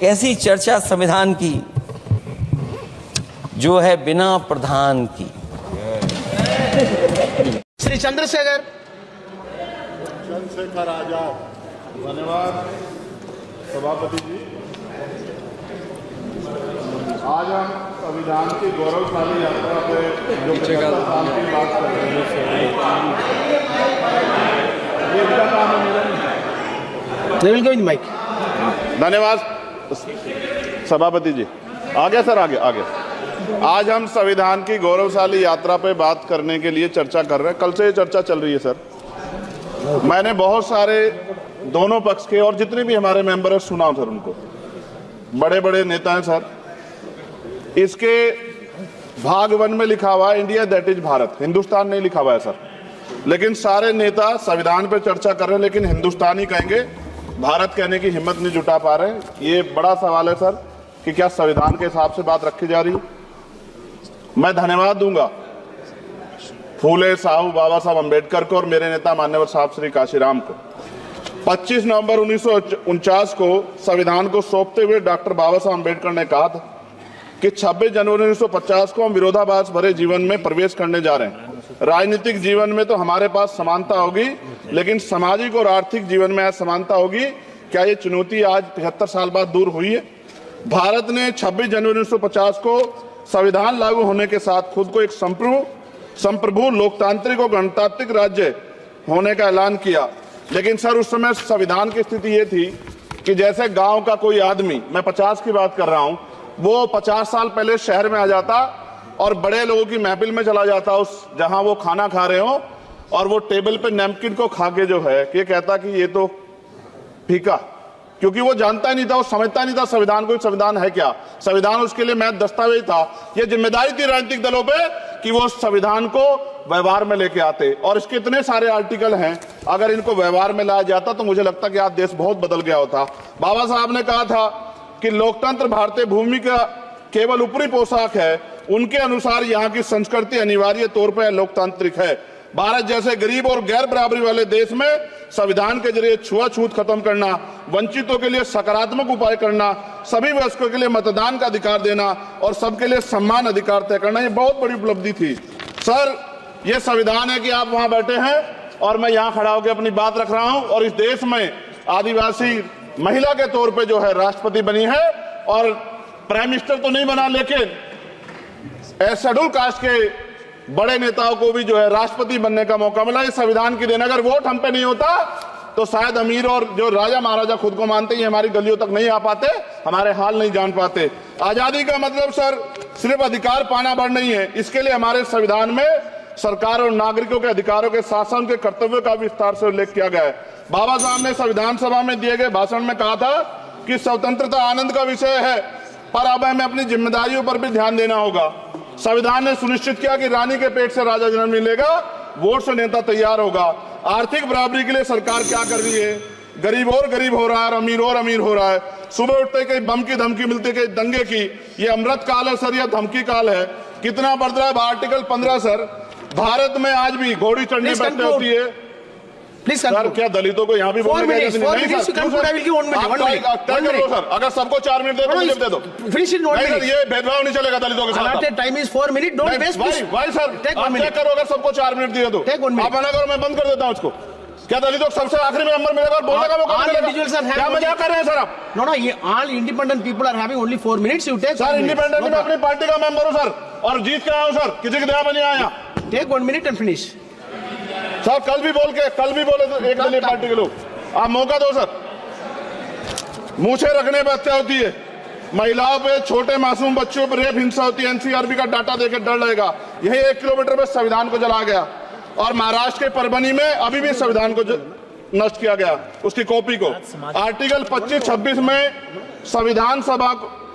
ऐसी चर्चा संविधान की जो है बिना प्रधान की। श्री चंद्रशेखर आजाद। धन्यवाद सभापति जी। आज हम संविधान की गौरवशाली यात्रा पे जो 75 साल की बात कर रहे हैं, ये इनका काम है, मेरा नहीं। माइक। धन्यवाद सभापति जी। आगे सर, आगे आगे। आज हम संविधान की गौरवशाली यात्रा पे बात करने के लिए चर्चा कर रहे हैं। कल से ये चर्चा चल रही है सर। मैंने बहुत सारे दोनों पक्ष के और जितने भी हमारे मेंबर हैं सुना सर, उनको बड़े बड़े नेता हैं सर। इसके भाग 1 में लिखा हुआ है India that is Bharat, Hindustan नहीं लिखा हुआ है सर। लेकिन सारे नेता संविधान पे चर्चा कर रहे हैं, लेकिन हिंदुस्तान ही कहेंगे, भारत कहने की हिम्मत नहीं जुटा पा रहे। ये बड़ा सवाल है सर कि क्या संविधान के हिसाब से बात रखी जा रही है। मैं धन्यवाद दूंगा फूले साहू बाबा साहब अम्बेडकर को और मेरे नेता मान्यवर साहब श्री काशीराम को। 25 नवंबर 1949 को संविधान को सौंपते हुए डॉक्टर बाबा साहब अम्बेडकर ने कहा था कि 26 जनवरी 1950 को हम विरोधाभास भरे जीवन में प्रवेश करने जा रहे हैं। राजनीतिक जीवन में तो हमारे पास समानता होगी, लेकिन सामाजिक और आर्थिक जीवन में असमानता होगी। क्या ये चुनौती आज 75 साल बाद दूर हुई है? भारत ने 26 जनवरी 1950 को संविधान लागू होने के साथ खुद को एक संप्रभु लोकतांत्रिक और गणतांत्रिक राज्य होने का ऐलान किया। लेकिन सर उस समय संविधान की स्थिति ये थी कि जैसे गांव का कोई आदमी, मैं 50 की बात कर रहा हूं, वो 50 साल पहले शहर में आ जाता और बड़े लोगों की महफिल में चला जाता, उस जहां वो खाना खा रहे हो, और वो टेबल पे नैपकिन को खा के जो है कि कहता कि ये तो फीका, क्योंकि वो जानता ही नहीं था, वो समझता नहीं था संविधान को, संविधान है क्या। संविधान उसके लिए महज दस्तावेज था। ये जिम्मेदारी थी राजनीतिक दलों पे कि वो संविधान को व्यवहार में लेके आते। और इसके इतने सारे आर्टिकल हैं, अगर इनको व्यवहार में लाया जाता तो मुझे लगता कि आज देश बहुत बदल गया होता। बाबा साहब ने कहा था कि लोकतंत्र भारतीय भूमि का केवल ऊपरी पोशाक है, उनके अनुसार यहाँ की संस्कृति अनिवार्य तौर पर लोकतांत्रिक है। भारत जैसे गरीब और गैर बराबरी वाले देश में संविधान के जरिए छुआछूत खत्म करना, वंचितों के लिए सकारात्मक उपाय करना, सभी वयस्कों के लिए मतदान का अधिकार देना और सबके लिए सम्मान अधिकार तय करना, ये बहुत बड़ी उपलब्धि थी सर। ये संविधान है कि आप वहां बैठे हैं और मैं यहाँ खड़ा होकर अपनी बात रख रहा हूं, और इस देश में आदिवासी महिला के तौर पे जो है राष्ट्रपति बनी है, और प्राइम मिनिस्टर तो नहीं बना, लेकिन शेड्यूल कास्ट के बड़े नेताओं को भी जो है राष्ट्रपति बनने का मौका मिला। इस संविधान की देन, अगर वोट हम पे नहीं होता तो शायद अमीर और जो राजा महाराजा खुद को मानते हैं हमारी गलियों तक नहीं आ पाते, हमारे हाल नहीं जान पाते। आजादी का मतलब सर सिर्फ अधिकार पाना भर नहीं है, इसके लिए हमारे संविधान में सरकार और नागरिकों के अधिकारों के शासन के कर्तव्यों का विस्तार से उल्लेख किया गया है। बाबा साहब ने संविधान सभा में दिए गए भाषण में कहा था कि स्वतंत्रता आनंद का विषय है, पर अब हमें अपनी जिम्मेदारियों पर भी ध्यान देना होगा। संविधान ने सुनिश्चित किया कि रानी के पेट से राजा जन्म नहीं लेगा, वोट से नेता तैयार होगा। आर्थिक बराबरी के लिए सरकार क्या कर रही है? गरीब और गरीब हो रहा है और अमीर हो रहा है। सुबह उठते कहीं बम की धमकी मिलती, कहीं दंगे की। ये अमृत काल है सर या धमकी काल है? कितना बढ़ रहा है आर्टिकल 15 सर। भारत में आज भी घोड़ी चढ़ने बैठते होती है। प्लीज सर, क्या दलितों को यहाँ भी बोलने का इजाजत नहीं? सर, अगर सबको 4 मिनट दे दो, मुझे दे दो। ये भेदभाव नहीं चलेगा दलितों के साथ। Time is 4 minute. Don't waste. भाई सर, आप चेक करो, अगर सबको 4 मिनट दिए तो आप मना करो, मैं बंद कर देता हूँ इसको। क्या दलितों को सबसे आखिरी में नंबर मिलेगा और बोलने का मौका मिलेगा? क्या मजाक कर रहे हैं सर आप? नो, ये all independent people are having only 4 minutes. You take. Sir, independent में अपनी पार्टी का मेंबर हूँ सर, और जीत के आया हूँ सर, किसी की दया में नहीं आया। Take 1 minute and finish. Sir, कल भी बोले तो एक दलीय पार्टी के लोग, आप मौका दो सर। मूछे रखने पर हत्या होती है, महिलाओं पे, छोटे मासूम बच्चों पर रेप हिंसा होती है। एनसीआरबी का डाटा देकर डर लगेगा। यही 1 किलोमीटर में संविधान को जला गया, और महाराष्ट्र के परभनी में अभी भी संविधान को नष्ट किया गया, उसकी कॉपी को। आर्टिकल 25-26 में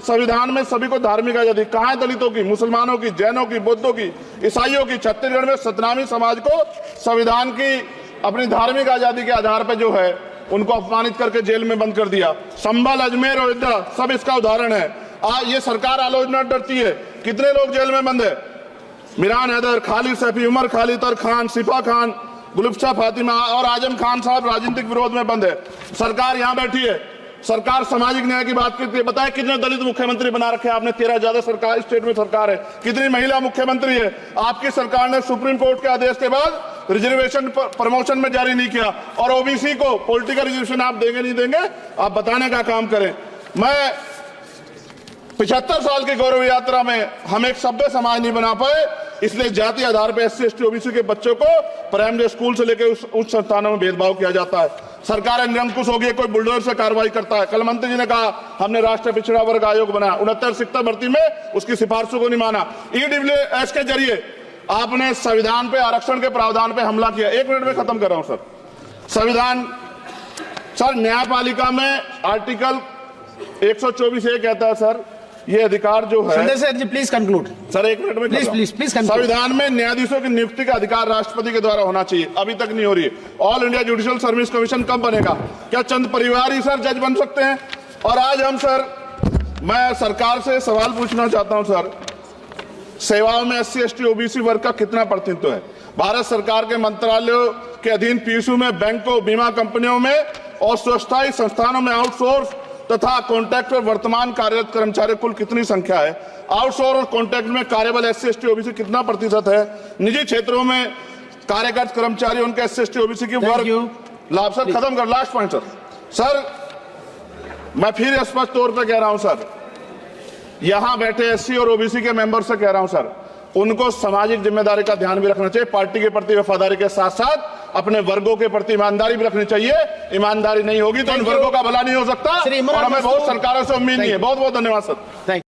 संविधान में सभी को धार्मिक आजादी। कहाँ है दलितों की, मुसलमानों की, जैनों की, बौद्धों की, ईसाइयों की? छत्तीसगढ़ में सतनामी समाज को संविधान की अपनी धार्मिक आजादी के आधार पर जो है उनको अपमानित करके जेल में बंद कर दिया। संभल, अजमेर, अयोध्या सब इसका उदाहरण है। आज ये सरकार आलोचना डरती है। कितने लोग जेल में बंद है? मिरान हैदर, खालिद सैफी, उमर खालिद खान, सिफा खान, गुलफ्शा फातिमा और आजम खान साहब राजनीतिक विरोध में बंद है। सरकार यहाँ बैठी है, सरकार सामाजिक न्याय की बात करती है। बताए कितने दलित मुख्यमंत्री बना रखे हैं आपने? 13 ज्यादा सरकार स्टेट में सरकार है। कितनी महिला मुख्यमंत्री है? आपकी सरकार ने सुप्रीम कोर्ट के आदेश के बाद रिजर्वेशन प्रमोशन में जारी नहीं किया, और ओबीसी को पॉलिटिकल रिजर्वेशन आप देंगे नहीं देंगे, आप बताने का काम करें। मैं 75 साल की गौरव यात्रा में हम एक सभ्य समाज नहीं बना पाए, इसलिए जाति आधार पर SC ST OBC के बच्चों को प्राइमरी स्कूल से लेकर उच्च संस्थानों में भेदभाव किया जाता है। सरकार निरंकुश हो गई, कोई बुलडोजर से कार्रवाई करता है। कल मंत्री जी ने कहा हमने राष्ट्रीय पिछड़ा वर्ग आयोग बनाया, 69 शिक्षक भर्ती में उसकी सिफारिशों को नहीं माना। EWS के जरिए आपने संविधान पे आरक्षण के प्रावधान पे हमला किया। 1 मिनट में खत्म कर रहा हूं सर। संविधान सर, न्यायपालिका में आर्टिकल 124 ये कहता है सर, ये अधिकार जो है, Sanjay sir ji please conclude sir 1 minute में प्लीज संविधान में न्यायाधीशों की नियुक्ति का अधिकार राष्ट्रपति के द्वारा होना चाहिए, अभी तक नहीं हो रही है। All India judicial service commission कब बनेगा? क्या चंद परिवार ही सर जज बन सकते हैं? और आज हम सर, मैं सरकार से सवाल पूछना चाहता हूं सर, सेवाओं में SC ST OBC वर्ग का कितना प्रतिनिधित्व है? भारत सरकार के मंत्रालयों के अधीन PSU में, बैंकों, बीमा कंपनियों में और स्वच्छता संस्थानों में आउटसोर्स तथा कॉन्ट्रैक्ट पर वर्तमान कार्यरत कर्मचारी कुल कितनी संख्या है? आउटसोर्स और कॉन्ट्रैक्ट में कार्यबल SC ST OBC कितना प्रतिशत है? निजी क्षेत्रों में कार्यरत कर्मचारी उनके SC ST OBC की वर्ग लाभ। सर खत्म कर, लास्ट पॉइंट सर, मैं फिर स्पष्ट तौर पर कह रहा हूं सर, यहां बैठे SC और OBC के मेंबर से कह रहा हूं सर, उनको सामाजिक जिम्मेदारी का ध्यान भी रखना चाहिए। पार्टी के प्रति वफादारी के साथ साथ अपने वर्गों के प्रति ईमानदारी भी रखनी चाहिए। ईमानदारी नहीं होगी तो उन वर्गों का भला नहीं हो सकता, और हमें बहुत सरकारों से उम्मीद नहीं है। बहुत बहुत धन्यवाद सर।